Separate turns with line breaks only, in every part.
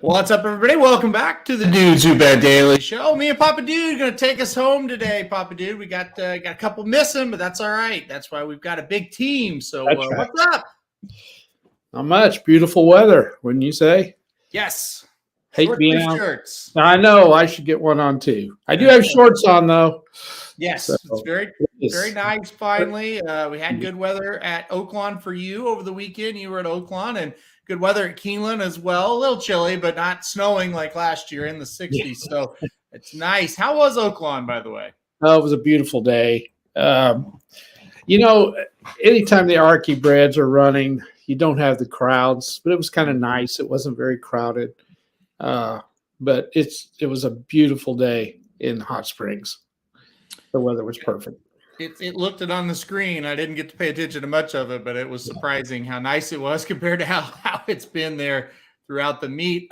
What's up, everybody? Welcome back to the Dudes Who Bet Daily Show. Me and Papa Dude are going to take us home today, Papa Dude. We got a couple missing, but that's all right. That's why we've got a big team. So
right.
What's up?
Not much. Beautiful weather, wouldn't you say?
Yes.
Hate being out.
Shirts.
I know. I should get one on too. I do have shorts on though.
Yes, so, it's very nice. Finally, we had good weather at Oaklawn for you over the weekend. You were at Oaklawn, and good weather at Keeneland as well. A little chilly, but not snowing like last year in the 60s. Yeah. So it's nice. How was Oaklawn, by the way?
Oh, it was a beautiful day. Anytime the Archie Breads are running, you don't have the crowds, but it was kind of nice. It wasn't very crowded, but it was a beautiful day in Hot Springs. The weather was perfect.
It looked it on the screen. I didn't get to pay attention to much of it, but it was surprising how nice it was compared to how it's been there throughout the meet.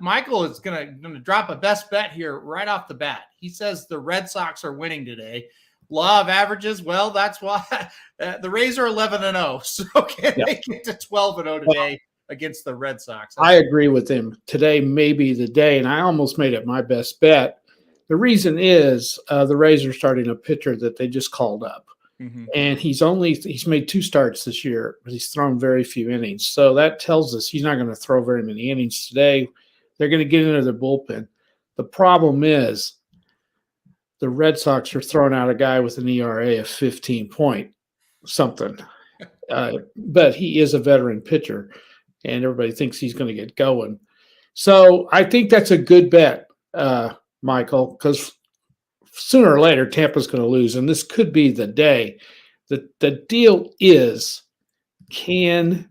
Michael is gonna drop a best bet here right off the bat. He says the Red Sox are winning today. Law of averages. Well, that's why the Rays are 11-0. So can they get to 12-0 today against the Red Sox?
I agree with him. Today may be the day, and I almost made it my best bet. The reason is the Rays are starting a pitcher that they just called up. Mm-hmm. And he's made 2 starts this year, but he's thrown very few innings. So that tells us he's not going to throw very many innings today. They're going to get into their bullpen. The problem is the Red Sox are throwing out a guy with an ERA of 15 point something. But he is a veteran pitcher, and everybody thinks he's going to get going. So I think that's a good bet, Michael, because sooner or later Tampa's going to lose, and this could be the day. The deal is, can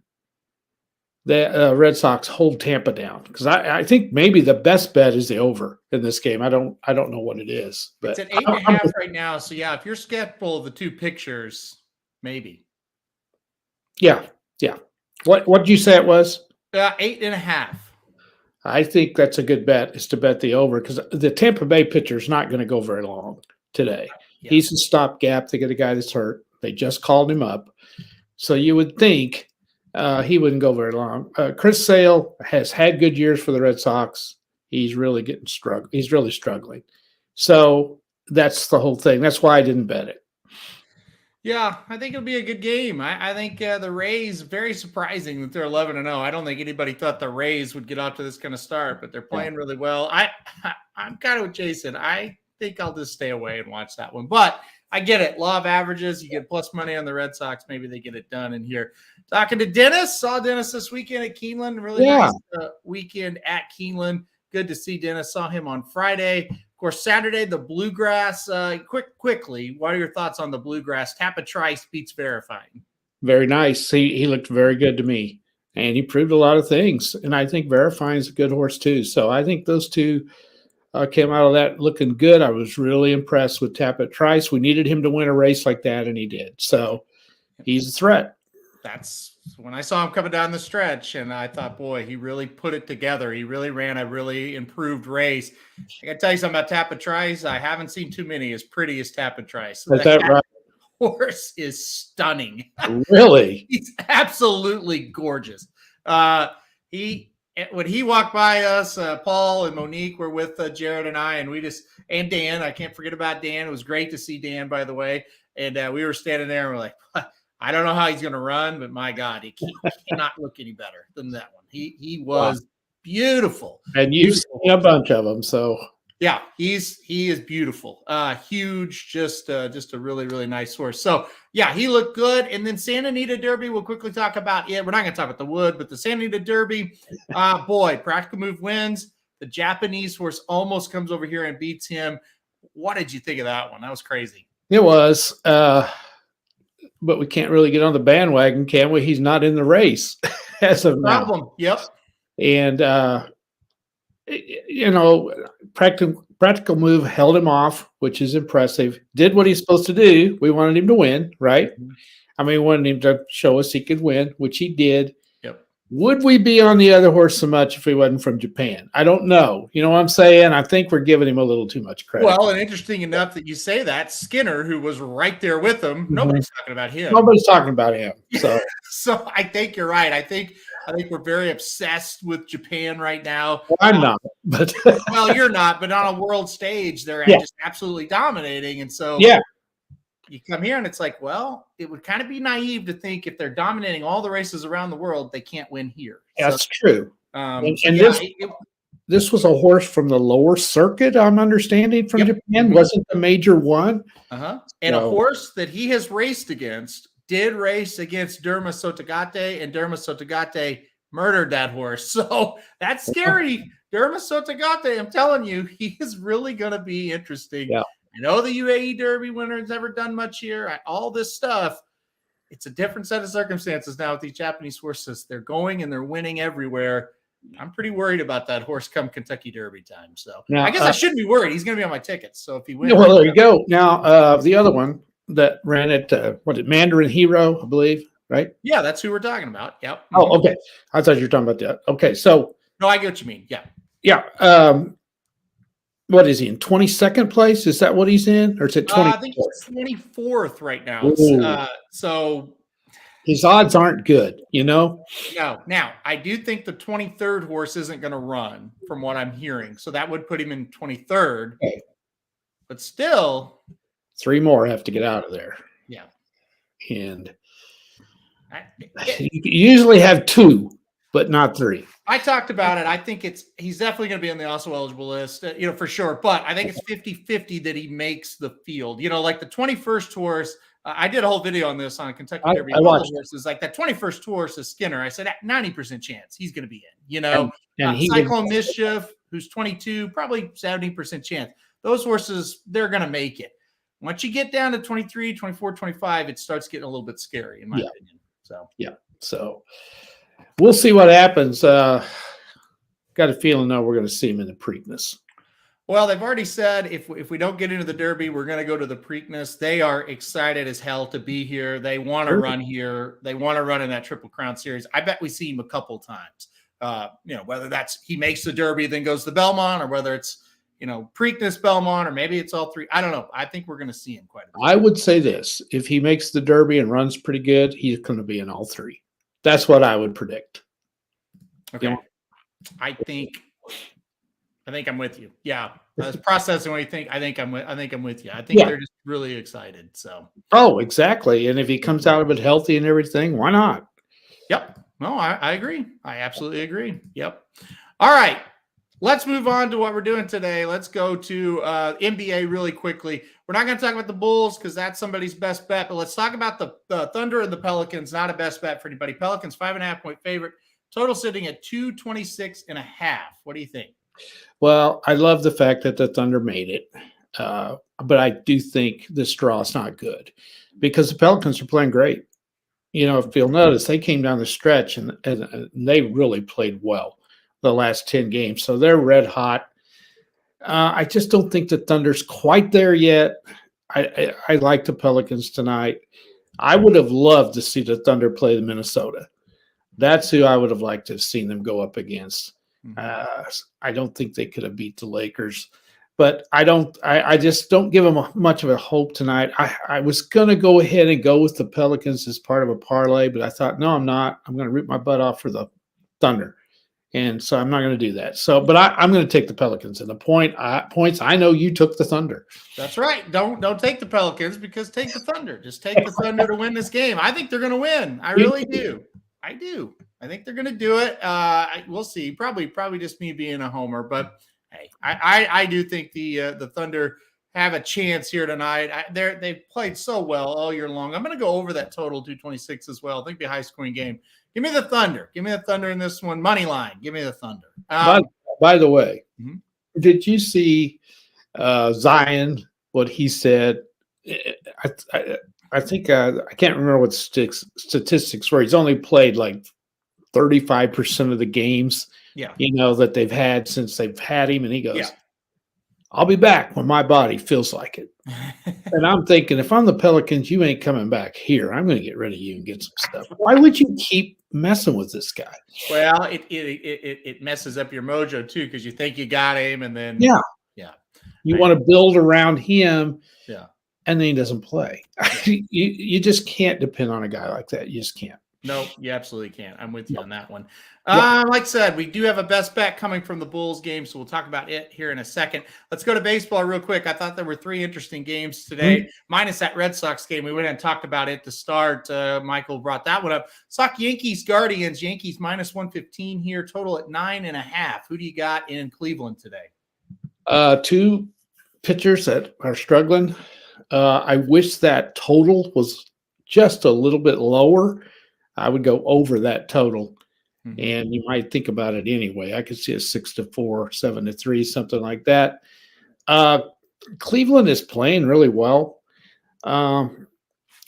the Red Sox hold Tampa down? Because I think maybe the best bet is the over in this game. I don't know what it is, but
it's at 8.5 right now. So yeah, if you're skeptical of the 2 pictures, maybe.
Yeah. What did you say it was?
8.5.
I think that's a good bet, is to bet the over, because the Tampa Bay pitcher is not going to go very long today. Yeah. He's a stopgap. They get a guy that's hurt. They just called him up. So you would think he wouldn't go very long. Chris Sale has had good years for the Red Sox. He's really He's really struggling. So that's the whole thing. That's why I didn't bet it.
Yeah, I think it'll be a good game. I think the Rays, very surprising that they're 11-0. I don't think anybody thought the Rays would get off to this kind of start, but they're playing really well. I'm kind of with Jason. I think I'll just stay away and watch that one. But I get it. Law of averages. You get plus money on the Red Sox. Maybe they get it done in here. Talking to Dennis. Saw Dennis this weekend at Keeneland. Really nice weekend at Keeneland. Good to see Dennis. Saw him on Friday. Of course, Saturday, the Bluegrass. Quickly, what are your thoughts on the Bluegrass? Tappa Trice beats Verifying.
Very nice. He looked very good to me, and he proved a lot of things. And I think Verifying is a good horse too. So I think those two came out of that looking good. I was really impressed with Tappa Trice. We needed him to win a race like that, and he did. So he's a threat.
That's when I saw him coming down the stretch, and I thought, boy, he really put it together. He really ran a really improved race. I got to tell you something about Tappa Trice. I haven't seen too many as pretty as Tappa Trice.
Is that right?
Horse is stunning.
Really?
He's absolutely gorgeous. When he walked by us, Paul and Monique were with Jared and I, and Dan. I can't forget about Dan. It was great to see Dan, by the way. And we were standing there and we're like, I don't know how he's going to run, but my God, he cannot look any better than that one. He was beautiful.
And you've seen a bunch of them, so.
Yeah, he is beautiful. Huge, just a really, really nice horse. So, yeah, he looked good. And then Santa Anita Derby, we'll quickly talk about it. We're not going to talk about the Wood, but the Santa Anita Derby, boy, Practical Move wins. The Japanese horse almost comes over here and beats him. What did you think of that one? That was crazy.
It was. But we can't really get on the bandwagon, can we? He's not in the race as of now.
Problem. Yep.
And, Practical Move held him off, which is impressive. Did what he's supposed to do. We wanted him to win, right? I mean, we wanted him to show us he could win, which he did.
Yep.
Would we be on the other horse so much if he wasn't from Japan? I don't know. You know what I'm saying? I think we're giving him a little too much credit.
Well, and interesting enough that you say that, Skinner, who was right there with him, nobody's talking about him.
Nobody's talking about him. So,
so I think you're right. I think I think we're very obsessed with Japan right now.
Well, I'm not, but
well, you're not, but on a world stage, they're just absolutely dominating. And so you come here and it's like, well, it would kind of be naive to think if they're dominating all the races around the world, they can't win here.
That's true. This was a horse from the lower circuit, I'm understanding, from Japan. Wasn't the major one.
And a horse that he has raced against did race against Derma Sotogate, and Derma Sotogate murdered that horse. So that's scary. Derma Sotogate, I'm telling you, he is really going to be interesting.
Yeah.
I know the UAE Derby winner has never done much here. All this stuff. It's a different set of circumstances now with these Japanese horses. They're going and they're winning everywhere. I'm pretty worried about that horse come Kentucky Derby time. So now, I guess I shouldn't be worried. He's going to be on my tickets. So if he wins.
Well, there you go. Now, the other one that ran at, Mandarin Hero, I believe, right?
Yeah, that's who we're talking about. Yep.
Oh, okay. I thought you were talking about that. Okay, so.
No, I get what you mean. Yeah.
Yeah. What is he in 22nd place? Is that what he's in, or is it 24th?
I think he's 24th right now. So
his odds aren't good, No.
Now I do think the 23rd horse isn't going to run, from what I'm hearing. So that would put him in 23rd.
Okay.
But still,
3 more have to get out of there.
Yeah.
And you usually have 2, but not 3.
I talked about it. I think he's definitely going to be on the also eligible list, for sure. But I think it's 50-50 that he makes the field. Like the 21st horse, I did a whole video on this on Kentucky Derby.
I watched
horses. Like that 21st horse is Skinner. I said 90% chance he's going to be in.
And
Cyclone Mischief, who's 22, probably 70% chance. Those horses, they're going to make it. Once you get down to 23, 24, 25, it starts getting a little bit scary, in my opinion.
So we'll see what happens. Got a feeling now we're going to see him in the Preakness.
Well, they've already said if we don't get into the Derby, we're going to go to the Preakness. They are excited as hell to be here. They want to run here. They want to run in that Triple Crown Series. I bet we see him a couple times. Whether that's he makes the Derby, then goes to Belmont, or whether it's Preakness, Belmont, or maybe it's all 3. I don't know. I think we're going to see him quite a bit.
I would say this: if he makes the Derby and runs pretty good, he's going to be in all 3. That's what I would predict.
Okay. I think I'm with you. Yeah. I was processing what you think. I think I'm with you. I think they're just really excited. So.
Oh, exactly. And if he comes out of it healthy and everything, why not?
Yep. No, I agree. I absolutely agree. Yep. All right. Let's move on to what we're doing today. Let's go to NBA really quickly. We're not going to talk about the Bulls because that's somebody's best bet, but let's talk about the Thunder and the Pelicans. Not a best bet for anybody. Pelicans 5.5-point favorite. Total sitting at 226.5. What do you think?
Well, I love the fact that the Thunder made it, but I do think this draw is not good because the Pelicans are playing great. If you'll notice, they came down the stretch and they really played well the last 10 games. So they're red hot. I just don't think the Thunder's quite there yet. I like the Pelicans tonight. I would have loved to see the Thunder play the Minnesota. That's who I would have liked to have seen them go up against. I don't think they could have beat the Lakers, but I just don't give them much of a hope tonight. I was going to go ahead and go with the Pelicans as part of a parlay, but I thought, no, I'm not. I'm going to rip my butt off for the Thunder. And so I'm not going to do that. So, but I'm going to take the Pelicans and the points. I know you took the Thunder.
That's right. Don't take the Pelicans because take the Thunder. Just take the Thunder to win this game. I think they're going to win. I really do. I do. I think they're going to do it. We'll see. Probably just me being a homer, but hey, I do think the Thunder have a chance here tonight. They've played so well all year long. I'm going to go over that total 226 as well. I think it'll be a high scoring game. Give me the Thunder. Give me the Thunder in this one. Money line. Give me the Thunder.
By the way, did you see Zion? What he said? I think I can't remember what statistics were. He's only played like 35% of the games. That they've had since they've had him, and he goes, "I'll be back when my body feels like it." And I'm thinking, if I'm the Pelicans, you ain't coming back here. I'm going to get rid of you and get some stuff. Why would you keep messing with this guy?
Well, it messes up your mojo too because you think you got him, and then
you want to build around him,
and
then he doesn't play. You just can't depend on a guy like that. You just can't.
No, you absolutely can't. I'm with you on that one.
Yep.
Like I said, we do have a best bet coming from the Bulls game, so we'll talk about it here in a second. Let's go to baseball real quick. I thought there were 3 interesting games today, minus that Red Sox game. We went and talked about it to start. Michael brought that one up. Sock Yankees Guardians. Yankees minus 115 here, total at 9.5. Who do you got in Cleveland today?
2 pitchers that are struggling. I wish that total was just a little bit lower. I would go over that total, and you might think about it anyway. I could see a 6-4, 7-3, something like that. Cleveland is playing really well. Let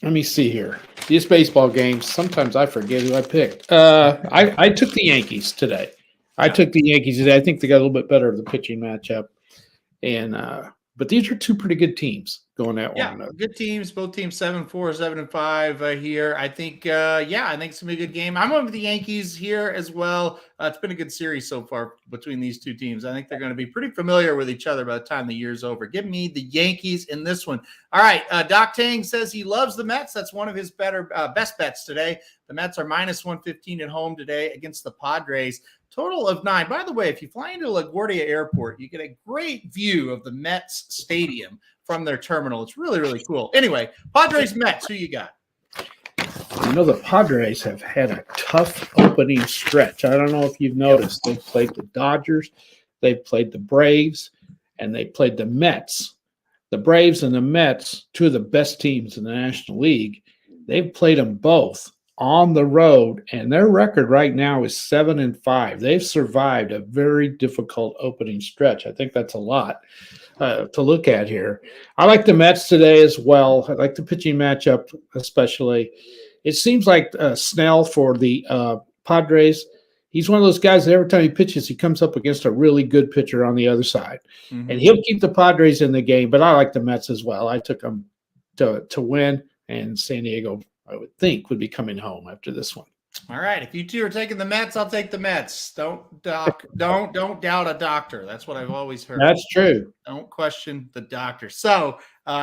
me see here. These baseball games, sometimes I forget who I picked. I took the Yankees today. I think they got a little bit better of the pitching matchup. And but these are 2 pretty good teams going at one another.
Good teams. Both teams 7-4, 7-5 here. I think, I think it's gonna be a good game. I'm over the Yankees here as well. It's been a good series so far between these 2 teams. I think they're going to be pretty familiar with each other by the time the year's over. Give me the Yankees in this one. All right. Doc Tang says he loves the Mets. That's one of his best bets today. The Mets are minus 115 at home today against the Padres. Total of 9. By the way, if you fly into LaGuardia Airport, you get a great view of the Mets stadium from their terminal. It's really, really cool. Anyway, Padres Mets, who you got?
The Padres have had a tough opening stretch. I don't know if you've noticed. They've played the Dodgers, they've played the Braves, and they played the Mets. The Braves and the Mets, 2 of the best teams in the National League, they've played them both on the road, and their record right now is 7-5. They've survived a very difficult opening stretch. I think that's a lot to look at here. I like the Mets today as well. I like the pitching matchup especially. It seems like Snell for the Padres, he's one of those guys that every time he pitches, he comes up against a really good pitcher on the other side. And he'll keep the Padres in the game, but I like the Mets as well. I took them to win, and San Diego, I would think, would be coming home after this one.
All right. If you 2 are taking the Mets, I'll take the Mets. Don't doubt a doctor. That's what I've always heard.
That's true.
Don't question the doctor. So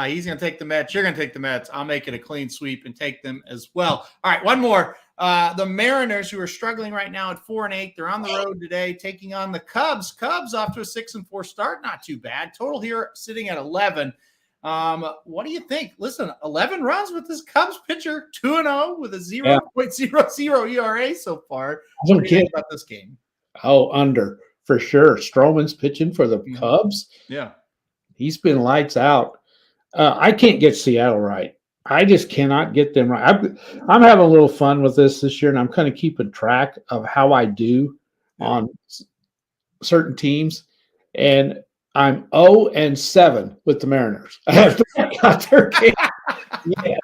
he's going to take the Mets. You're going to take the Mets. I'll make it a clean sweep and take them as well. All right. One more. The Mariners, who are struggling right now at 4-8, they're on the road today taking on the Cubs. Cubs off to a 6-4 start. Not too bad. Total here sitting at 11. What do you think? Listen, 11 runs with this Cubs pitcher, 2-0 with a 0.00 ERA so far. What do you think about this game?
Oh, under for sure. Stroman's pitching for the Cubs.
Yeah.
He's been lights out. I can't get Seattle right. I just cannot get them right. I'm having a little fun with this year, and I'm kind of keeping track of how I do on certain teams. And I'm 0-7 with the Mariners. I have got their game. Yeah.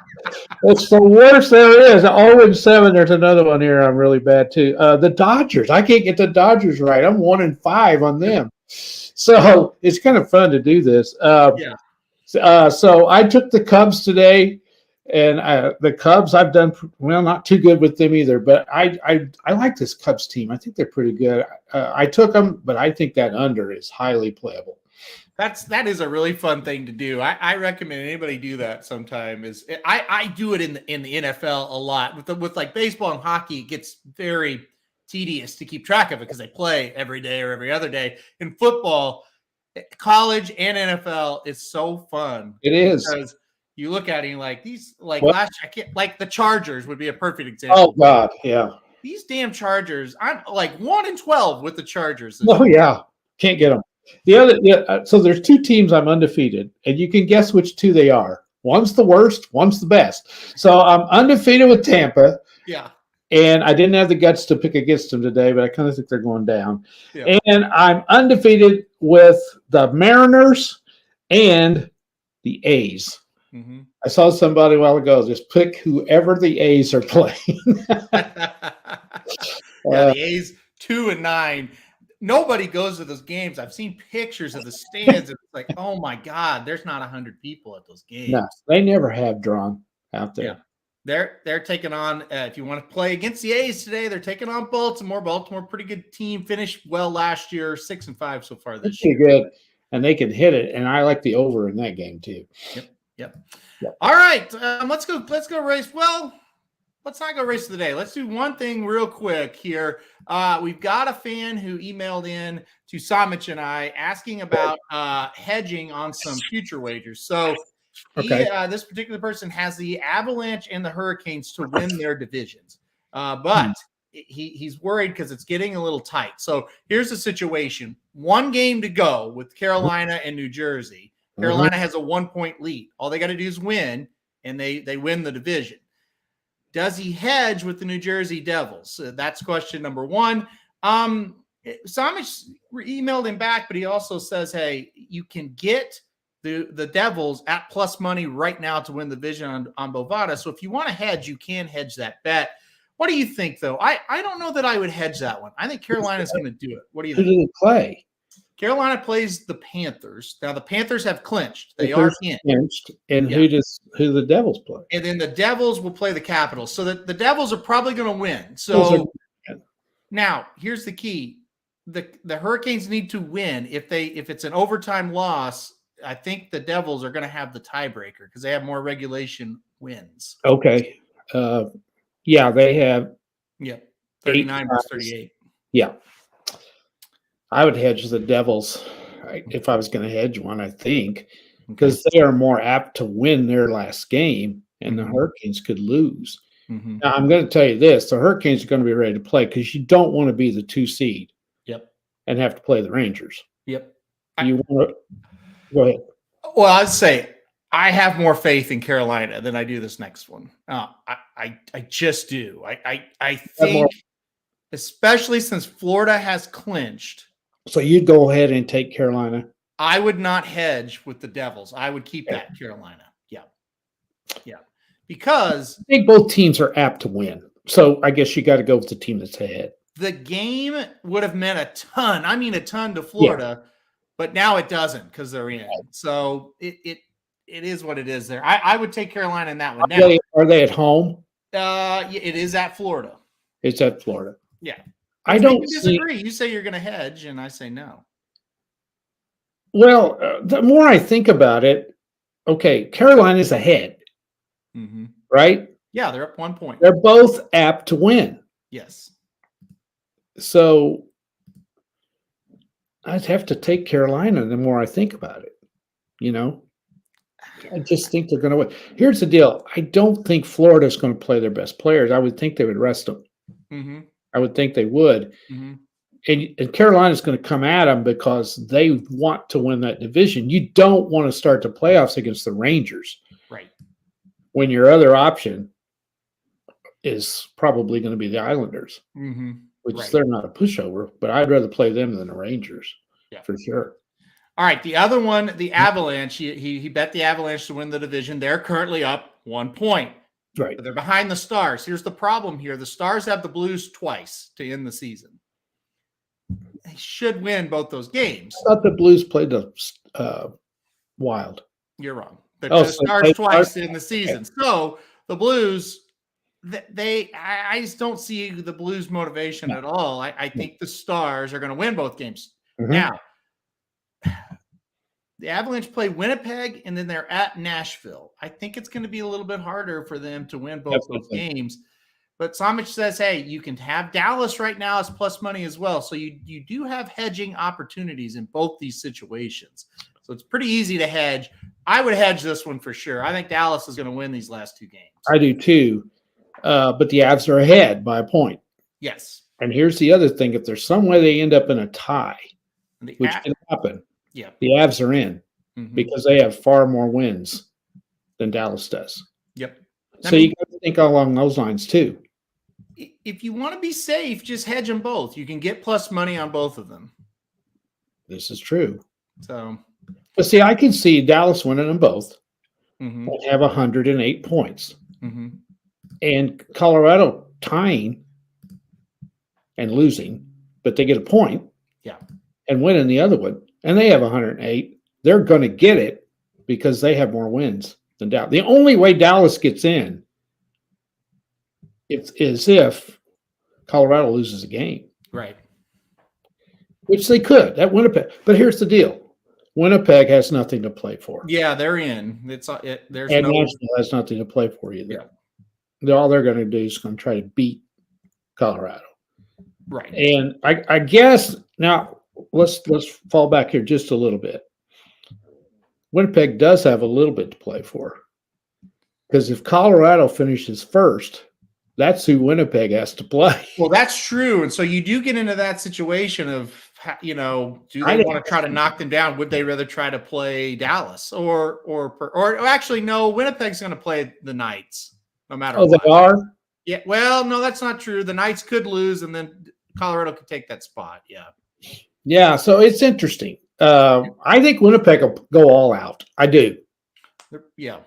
It's the worst there is. 0-7. There's another one here. I'm really bad too. The Dodgers. I can't get the Dodgers right. I'm 1-5 on them. So it's kind of fun to do this. So I took the Cubs today, and the Cubs, I've done not too good with them either. But I like this Cubs team. I think they're pretty good. I took them, but I think that under is highly playable.
That is a really fun thing to do. I recommend anybody do that sometime. I do it in the NFL a lot with like baseball and hockey. It gets very tedious to keep track of it because they play every day or every other day. In football, college and NFL, it's so fun.
It is
because you look at it and like these, like last year, I can't, like the Chargers would be a perfect example.
Oh God, yeah.
These damn Chargers. I'm like 1-12 with the Chargers.
Oh yeah, can't get them. So there's 2 teams I'm undefeated, and you can guess which 2 they are. One's the worst, one's the best. So I'm undefeated with Tampa.
Yeah.
And I didn't have the guts to pick against them today, but I kind of think they're going down.
Yeah.
And I'm undefeated with the Mariners and the A's. Mm-hmm. I saw somebody a while ago just pick whoever the A's are playing.
The A's 2-9. Nobody goes to those games. I've seen pictures of the stands. It's like, oh my God, there's not 100 people at those games.
No, they never have drawn out there.
Yeah. They're taking on, if you want to play against the A's today, they're taking on Baltimore. Baltimore, pretty good team. Finished well last year, 6-5 so far this year.
Pretty good, and they can hit it. And I like the over in that game too.
Yep. All right, let's go race. Well, let's not go race of the day. Let's do one thing real quick here. We've got a fan who emailed in to Somich and I asking about hedging on some future wagers. So this particular person has the Avalanche and the Hurricanes to win their divisions, but he's worried because it's getting a little tight. So here's the situation: 1 game to go with Carolina and New Jersey. Carolina has a 1-point lead. All they got to do is win, and they win the division. Does he hedge with the New Jersey Devils? That's question number 1. Somich emailed him back, but he also says, hey, you can get the Devils at plus money right now to win the division on Bovada. So if you want to hedge, you can hedge that bet. What do you think, though? I don't know that I would hedge that one. I think Carolina's going to do it. What do you think?
Who do they play?
Carolina plays the Panthers. Now, the Panthers have clinched. They are in.
Clinched. And who do the Devils play?
And then the Devils will play the Capitals. So the Devils are probably going to win. So now, here's the key. The Hurricanes need to win. If it's an overtime loss, I think the Devils are going to have the tiebreaker because they have more regulation wins.
Okay. Yeah, they have.
Yep. 39 versus 38.
Yeah. I would hedge the Devils if I was going to hedge one, I think, because they are more apt to win their last game, and the Hurricanes could lose. Now, I'm going to tell you this. The Hurricanes are going to be ready to play because you don't want to be the 2 seed and have to play the Rangers.
Yep.
You want to – go ahead.
Well, I'd say I have more faith in Carolina than I do this next one. I just do. I think, especially since Florida has clinched.
So you'd go ahead and take Carolina?
I would not hedge with the Devils. I would keep that Carolina. Yeah. Yeah. Because
I think both teams are apt to win. So I guess you got to go with the team that's ahead.
The game would have meant a ton to Florida, but now it doesn't because they're in. So it is what it is there. I would take Carolina in that one. Now,
are they at home?
It is at Florida.
It's at Florida.
Yeah.
I don't
disagree. You say you're going to hedge, and I say no.
Well, the more I think about it, okay, Carolina's ahead, right?
Yeah, they're up 1 point.
They're both apt to win.
Yes.
So I'd have to take Carolina the more I think about it. You know, I just think they're going to win. Here's the deal. I don't think Florida's going to play their best players. I would think they would rest them. I would think they would. And Carolina's going to come at them because they want to win that division. You don't want to start the playoffs against the Rangers.
Right.
When your other option is probably going to be the Islanders, which they're not a pushover, but I'd rather play them than the Rangers for sure.
All right. The other one, the Avalanche, he bet the Avalanche to win the division. They're currently up 1 point.
Right.
But they're behind the Stars. Here's the problem here. The Stars have the Blues twice to end the season. They should win both those games.
I thought the Blues played the Wild.
You're wrong. The Stars twice in the season. Okay. So the Blues, I just don't see the Blues motivation at all. I think the Stars are going to win both games. Now, the Avalanche play Winnipeg, and then they're at Nashville. I think it's going to be a little bit harder for them to win both those games. But Somich says, hey, you can have Dallas right now as plus money as well. So you do have hedging opportunities in both these situations. So it's pretty easy to hedge. I would hedge this one for sure. I think Dallas is going to win these last 2 games.
I do too. But the Avs are ahead by a point.
Yes.
And here's the other thing. If there's some way they end up in a tie, which can happen, the Avs are in because they have far more wins than Dallas does.
Yep.
So you got to think along those lines too.
If you want to be safe, just hedge them both. You can get plus money on both of them.
This is true.
So,
but see, I can see Dallas winning them both and have 108 points. And Colorado tying and losing, but they get a point. And winning the other one. And they have 108. They're going to get it because they have more wins than Dallas. The only way Dallas gets in is if Colorado loses a game.
Right.
Which they could. That Winnipeg. But here's the deal. Winnipeg has nothing to play for.
Yeah, they're in. Nashville
has nothing to play for either. all they're going to do is going to try to beat Colorado.
Right.
And I guess now let's fall back here just a little bit. Winnipeg does have a little bit to play for, because if Colorado finishes first, that's who Winnipeg has to play.
Well, that's true. And so you do get into that situation of, do they want to try to knock them down? Would they rather try to play Dallas or actually, no, Winnipeg's going to play the Knights no matter what.
They are?
Yeah. Well, no, that's not true. The Knights could lose and then Colorado could take that spot. Yeah.
Yeah. So it's interesting. I think Winnipeg will go all out. I do.
Yeah.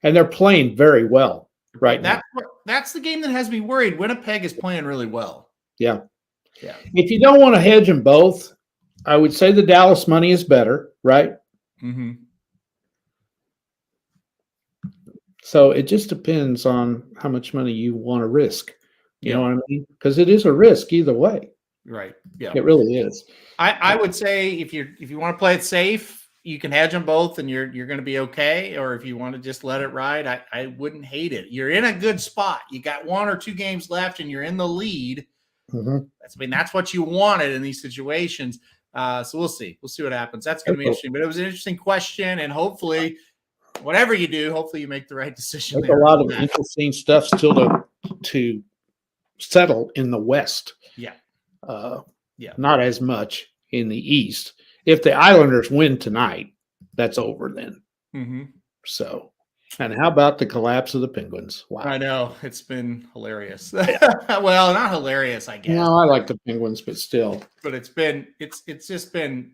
And they're playing very well right now.
That's the game that has me worried. Winnipeg is playing really well.
Yeah.
Yeah.
If you don't want to hedge them both, I would say the Dallas money is better, right?
Mm-hmm.
So it just depends on how much money you want to risk. You know what I mean? Because it is a risk either way.
Right. Yeah.
It really is.
I would say if you want to play it safe, you can hedge them both and you're going to be okay. Or if you want to just let it ride, I wouldn't hate it. You're in a good spot. You got 1 or 2 games left and you're in the lead.
Mm-hmm.
That's what you wanted in these situations. So we'll see. We'll see what happens. That's going to be interesting. But it was an interesting question, and hopefully, whatever you do, hopefully you make the right decision.
There's a lot of interesting stuff still to settle in the West.
Yeah.
Not as much in the East. If the Islanders win tonight, that's over then.
Mm-hmm.
So, and how about the collapse of the Penguins? Wow.
I know. It's been hilarious. Well, not hilarious, I guess.
No, I like the Penguins, but still.
But it's just been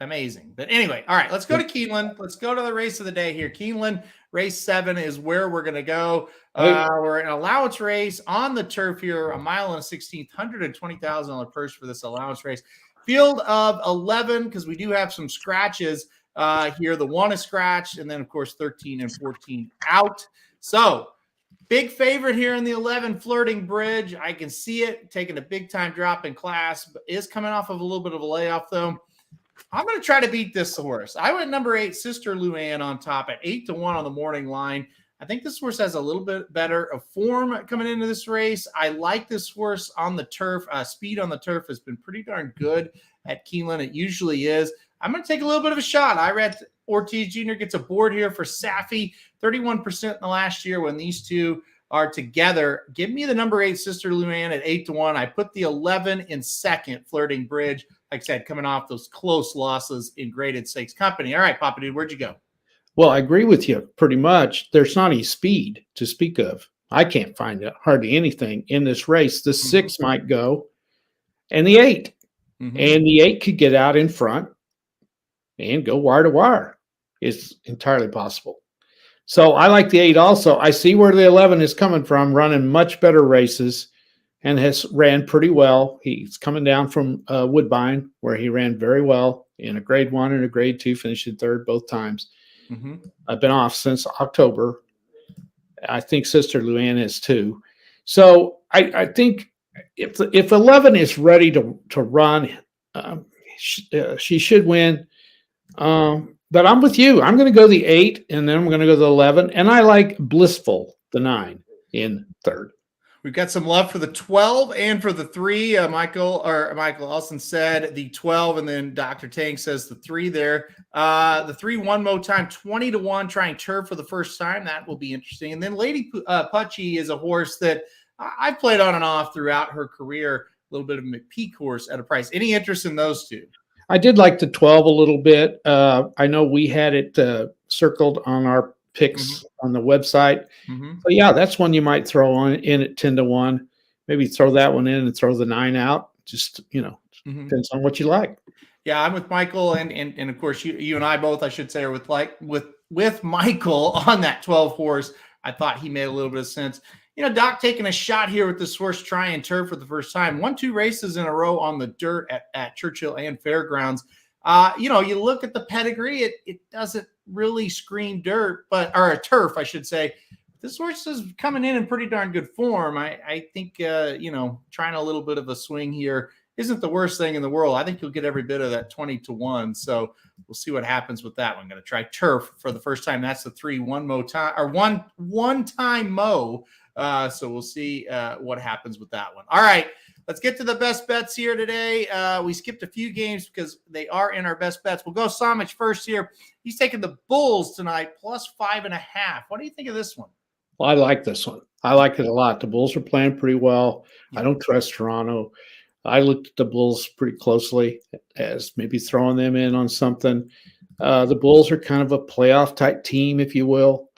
amazing. But anyway, all right, let's go to Keeneland. Let's go to the race of the day here. Keeneland, race 7 is where we're going to go. We're an allowance race on the turf here, 1 mile and a 16th, $120,000 purse for this allowance race. Field of 11, because we do have some scratches here. The 1 is scratched, and then, of course, 13 and 14 out. So, big favorite here in the 11, Flirting Bridge. I can see it taking a big-time drop in class, but is coming off of a little bit of a layoff, though. I'm going to try to beat this horse. I went number 8, Sister Luann, on top at 8-1 on the morning line. I think this horse has a little bit better of form coming into this race. I like this horse on the turf. Speed on the turf has been pretty darn good at Keeneland. It usually is. I'm going to take a little bit of a shot. I read Ortiz Jr. gets a board here for Safi, 31% in the last year when these two are together. Give me the number 8, Sister Luann, at 8-1. I put the 11 in second, Flirting Bridge. Like I said, coming off those close losses in graded stakes company. All right, Papa Dude, where'd you go?
Well, I agree with you pretty much. There's not any speed to speak of. I can't find hardly anything in this race. The 6 might go, and the 8. And the 8 could get out in front and go wire to wire. It's entirely possible. So I like the 8 also. I see where the 11 is coming from, running much better races and has ran pretty well. He's coming down from Woodbine, where he ran very well in a grade 1 and a grade 2, finishing 3rd both times. I've been off since October. I think Sister Luann is too. So I think if 11 is ready to run, she should win. But I'm with you. I'm going to go the 8, and then I'm going to go the 11. And I like Blissful, the 9, in 3rd.
We've got some love for the 12 and for the 3. Michael Olson said the 12, and then Dr. Tank says the 3 there. The 3, one more time, 20-1, trying turf for the first time. That will be interesting. And then Lady Pucci is a horse that I've played on and off throughout her career. A little bit of a McPeak horse at a price. Any interest in those two?
I did like the 12 a little bit. I know we had it circled on our picks on the website. So yeah, that's one you might throw in at 10-1. Maybe throw that one in and throw the 9 out. Just, depends on what you like. Yeah,
I'm with Michael, and of course you and I both, I should say, are with Michael on that 12 horse. I thought he made a little bit of sense. Doc taking a shot here with this horse, trying turf for the first time. 2 races in a row on the dirt at Churchill and Fairgrounds. You look at the pedigree, it doesn't really scream dirt, or turf, I should say. This horse is coming in pretty darn good form. I think, trying a little bit of a swing here isn't the worst thing in the world. I think you'll get every bit of that 20-1. So we'll see what happens with that one. I'm going to try turf for the first time. That's the 3, one time mo So we'll see what happens with that one. All right, let's get to the best bets here today. We skipped a few games because they are in our best bets. We'll go Somich first here. He's taking the Bulls tonight, plus 5.5. What do you think of this one?
Well, I like this one. I like it a lot. The Bulls are playing pretty well.
Yeah.
I don't trust Toronto. I looked at the Bulls pretty closely as maybe throwing them in on something. The Bulls are kind of a playoff type team, if you will.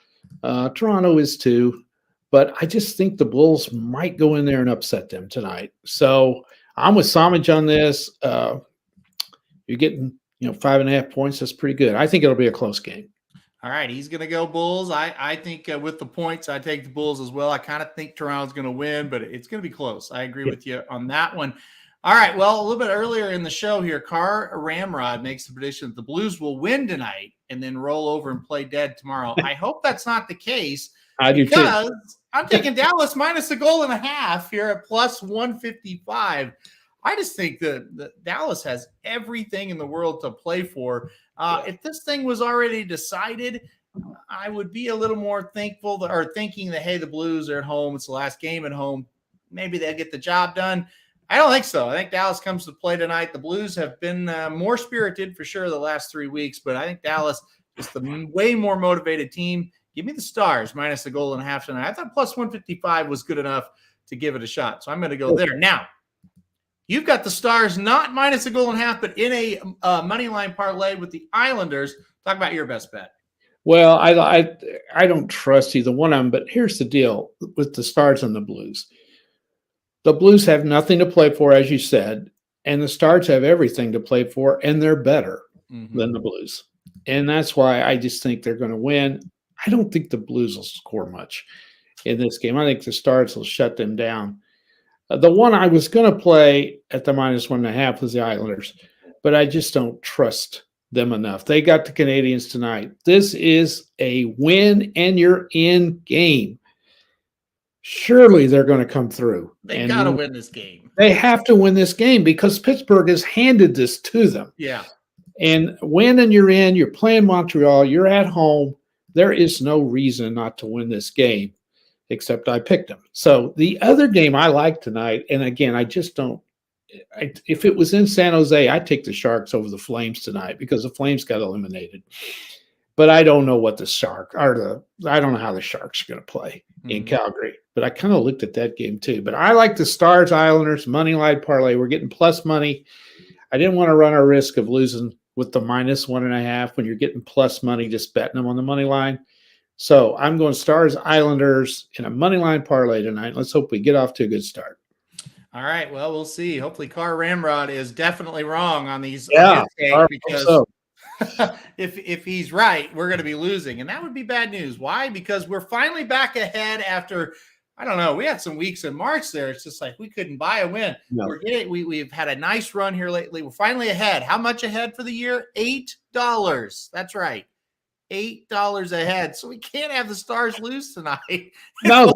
Toronto is too. But I just think the Bulls might go in there and upset them tonight. So I'm with Somich on this. You're getting 5.5 points. That's pretty good. I think it'll be a close game.
All right, he's going to go Bulls. I think with the points, I take the Bulls as well. I kind of think Toronto's going to win, but it's going to be close. I agree with you on that one. All right, well, a little bit earlier in the show here, Car Ramrod makes the prediction that the Blues will win tonight and then roll over and play dead tomorrow. I hope that's not the case.
I do
because
too.
I'm taking Dallas minus a goal and a half here at plus 155. I just think that Dallas has everything in the world to play for. If this thing was already decided, I would be a little more thinking that, hey, the Blues are at home. It's the last game at home. Maybe they'll get the job done. I don't think so. I think Dallas comes to play tonight. The Blues have been more spirited for sure the last 3 weeks, but I think Dallas is the way more motivated team. Give me the Stars minus a goal and a half tonight. I thought plus 155 was good enough to give it a shot, so I'm going to go there. Now, you've got the Stars not minus a goal and a half, but in a money line parlay with the Islanders. Talk about your best bet.
Well, I don't trust either one of them, but here's the deal with the Stars and the Blues. The Blues have nothing to play for, as you said, and the Stars have everything to play for, and they're better than the Blues. And that's why I just think they're going to win. I don't think the Blues will score much in this game. I think the Stars will shut them down. The one I was going to play at the minus 1.5 was the Islanders, but I just don't trust them enough. They got the Canadians tonight. This is a win and you're in game. Surely they're going to come through.
They got to win this game.
They have to win this game because Pittsburgh has handed this to them.
Yeah.
And win and you're in. You're playing Montreal. You're at home. There is no reason not to win this game, except I picked them. So the other game I like tonight, and again, I just don't. If it was in San Jose, I'd take the Sharks over the Flames tonight because the Flames got eliminated. But I don't know what I don't know how the Sharks are going to play in Calgary. But I kind of looked at that game too. But I like the Stars Islanders money line parlay. We're getting plus money. I didn't want to run a risk of losing with the minus 1.5 when you're getting plus money, just betting them on the money line. So I'm going Stars Islanders in a money line parlay tonight. Let's hope we get off to a good start.
All right. Well, we'll see. Hopefully, Car Ramrod is definitely wrong on these.
Yeah,
because if he's right, we're going to be losing, and that would be bad news. Why? Because we're finally back ahead after. I don't know. We had some weeks in March there. It's just like we couldn't buy a win. No. We've had a nice run here lately. We're finally ahead. How much ahead for the year? $8. That's right. $8 ahead. So we can't have the Stars lose tonight.
No,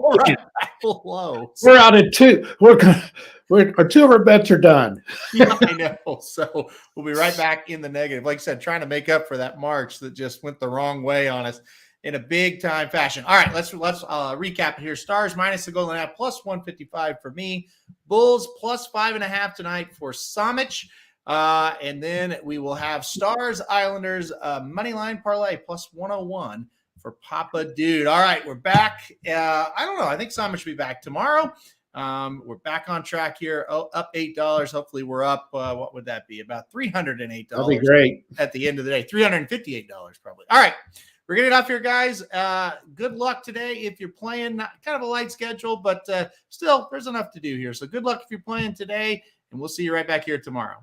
low.
So. We're out at 2. Our 2 of our bets are done.
Yeah, I know. So we'll be right back in the negative. Like I said, trying to make up for that March that just went the wrong way on us in a big time fashion. All right, let's recap it here. Stars minus a goal and a half, plus 155 for me. Bulls plus 5.5 tonight for Somich. And then we will have Stars Islanders money line parlay plus 101 for Papa Dude. All right, we're back. I don't know. I think Somich will be back tomorrow. We're back on track here. Up $8. Hopefully we're up. What would that be? About $308.
That'd be great
at the end of the day. $358 probably. All right. We're getting off here, guys. Good luck today if you're playing. Not kind of a light schedule, but still, there's enough to do here. So good luck if you're playing today, and we'll see you right back here tomorrow.